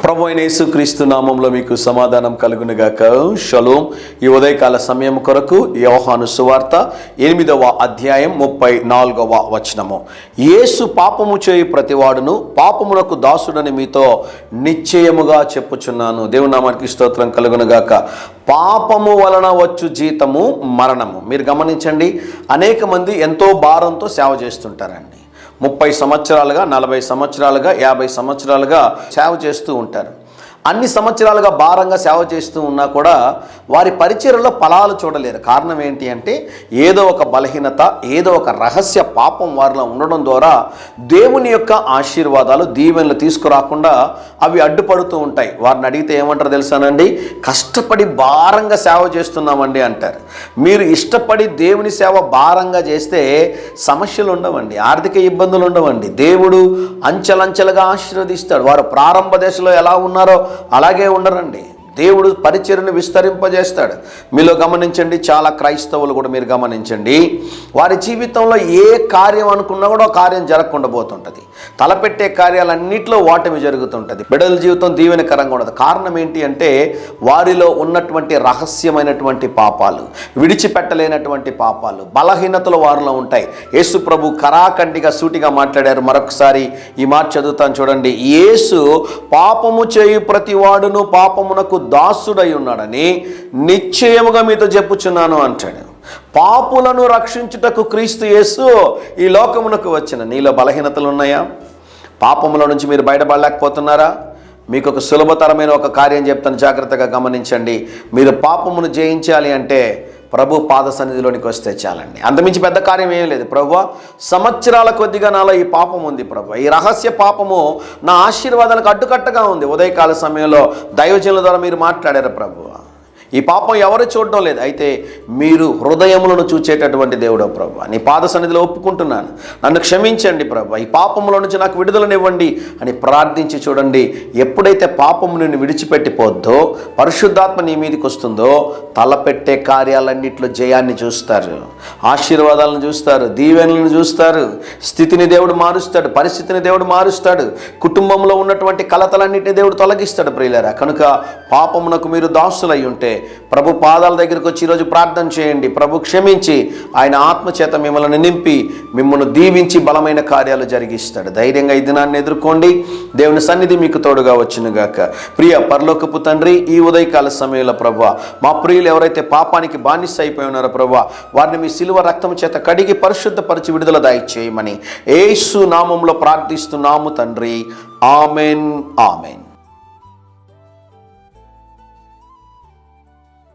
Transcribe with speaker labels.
Speaker 1: ప్రభు అయిన యేసుక్రీస్తు నామంలో మీకు సమాధానం కలుగునుగాక. షలోం. ఈ ఉదయకాల సమయం కొరకు యోహాను సువార్త 8వ అధ్యాయం 34వ వచనము. యేసు పాపము చేయి ప్రతివాడును పాపమునకు దాసుడని మీతో నిశ్చయముగా చెప్పుచున్నాను. దేవుని నామానికి స్తోత్రం కలుగునుగాక. పాపము వలన వచ్చు జీతము మరణము. మీరు గమనించండి, అనేక మంది ఎంతో భారంతో సేవ చేస్తుంటారండి. 30 సంవత్సరాలుగా, 40 సంవత్సరాలుగా, 50 సంవత్సరాలుగా సేవ చేస్తూ ఉంటారు. అన్ని సంవత్సరాలుగా భారంగా సేవ చేస్తూ ఉన్నా కూడా వారి పరిచర్యలో ఫలాలు చూడలేరు. కారణం ఏంటి అంటే, ఏదో ఒక బలహీనత, ఏదో ఒక రహస్య పాపం వారిలో ఉండడం ద్వారా దేవుని యొక్క ఆశీర్వాదాలు, దీవెనలు తీసుకురాకుండా అవి అడ్డుపడుతూ ఉంటాయి. వారిని అడిగితే ఏమంటారు తెలుసానండి? కష్టపడి భారంగా సేవ చేస్తున్నామండి అంటారు. మీరు ఇష్టపడి దేవుని సేవ భారంగా చేస్తే సమస్యలు ఉండవండి, ఆర్థిక ఇబ్బందులు ఉండవండి. దేవుడు అంచెలంచెలుగా ఆశీర్వదిస్తాడు. వారు ప్రారంభ దశలో ఎలా ఉన్నారో అలాగే ఉండరండి. దేవుడు పరిచర్యను విస్తరింపజేస్తాడు. మీలో గమనించండి, చాలా క్రైస్తవులు కూడా మీరు గమనించండి, వారి జీవితంలో ఏ కార్యం అనుకున్నా కూడా కార్యం జరగకుండా పోతుంటుంది. తలపెట్టే కార్యాలన్నింటిలో ఓటమి జరుగుతుంటుంది. బిడ్డల జీవితం దీవెనకరంగా ఉండదు. కారణం ఏంటి అంటే, వారిలో ఉన్నటువంటి రహస్యమైనటువంటి పాపాలు, విడిచిపెట్టలేనటువంటి పాపాలు, బలహీనతలు వారిలో ఉంటాయి. యేసు ప్రభు కరాఖండిగా సూటిగా మాట్లాడారు. మరొకసారి ఈ మాట చదువుతాను చూడండి. యేసు పాపము చేయు ప్రతి వాడును పాపమునకు దాసుడై ఉన్నాడని నిశ్చయముగా మీతో చెప్పుచున్నాను అంటాడు. పాపులను రక్షించుటకు క్రీస్తు యేసు ఈ లోకమునకు వచ్చిన. నీలో బలహీనతలు ఉన్నాయా? పాపముల నుంచి మీరు బయటపడలేకపోతున్నారా? మీకు ఒక సులభతరమైన ఒక కార్యం చెప్తాను, జాగ్రత్తగా గమనించండి. మీరు పాపమును జయించాలి అంటే ప్రభు పాద సన్నిధిలోనికి వస్తే చాలండి. అంతమించి పెద్ద కార్యం ఏం లేదు. ప్రభువా, సంవత్సరాల కొద్దిగా నాలో ఈ పాపం ఉంది ప్రభు, ఈ రహస్య పాపము నా ఆశీర్వాదానికి అడ్డుకట్టగా ఉంది. ఉదయకాల సమయంలో దైవజనుల ద్వారా మీరు మాట్లాడారు ప్రభువా. ఈ పాపం ఎవరు చూడడం లేదు, అయితే మీరు హృదయములను చూచేటటువంటి దేవుడో ప్రభు, నీ పాద సన్నిధిలో ఒప్పుకుంటున్నాను, నన్ను క్షమించండి ప్రభు, ఈ పాపముల నుంచి నాకు విడుదలనివ్వండి అని ప్రార్థించి చూడండి. ఎప్పుడైతే పాపము నిన్ను విడిచిపెట్టిపోద్దో, పరిశుద్ధాత్మ నీ మీదకి వస్తుందో, తలపెట్టే కార్యాలన్నింటిలో జయాన్ని చూస్తారు, ఆశీర్వాదాలను చూస్తారు, దీవెనలను చూస్తారు. స్థితిని దేవుడు మారుస్తాడు, పరిస్థితిని దేవుడు మారుస్తాడు, కుటుంబంలో ఉన్నటువంటి కలతలన్నింటినీ దేవుడు తొలగిస్తాడు. ప్రియులారా, కనుక పాపమునకు మీరు దాసులై ఉంటే ప్రభు పాదాల దగ్గరికి వచ్చి ఈరోజు ప్రార్థన చేయండి. ప్రభు క్షమించి ఆయన ఆత్మచేత మిమ్మల్ని నింపి మిమ్మల్ని దీవించి బలమైన కార్యాలు జరిగిస్తాడు. ధైర్యంగా ఈ దినాన్ని ఎదుర్కోండి. దేవుని సన్నిధి మీకు తోడుగా వచ్చునుగాక. ప్రియ పరలోకపు తండ్రి, ఈ ఉదయకాల సమయంలో ప్రభువా, మా ప్రియులు ఎవరైతే పాపానికి బానిస అయిపోయి ఉన్నారో ప్రభువా, వారిని మీ సిలువ రక్తం చేత కడిగి పరిశుద్ధపరిచి విడుదల దయచేయమని యేసు నామంలో ప్రార్థిస్తున్నాము తండ్రి. Amen, amen.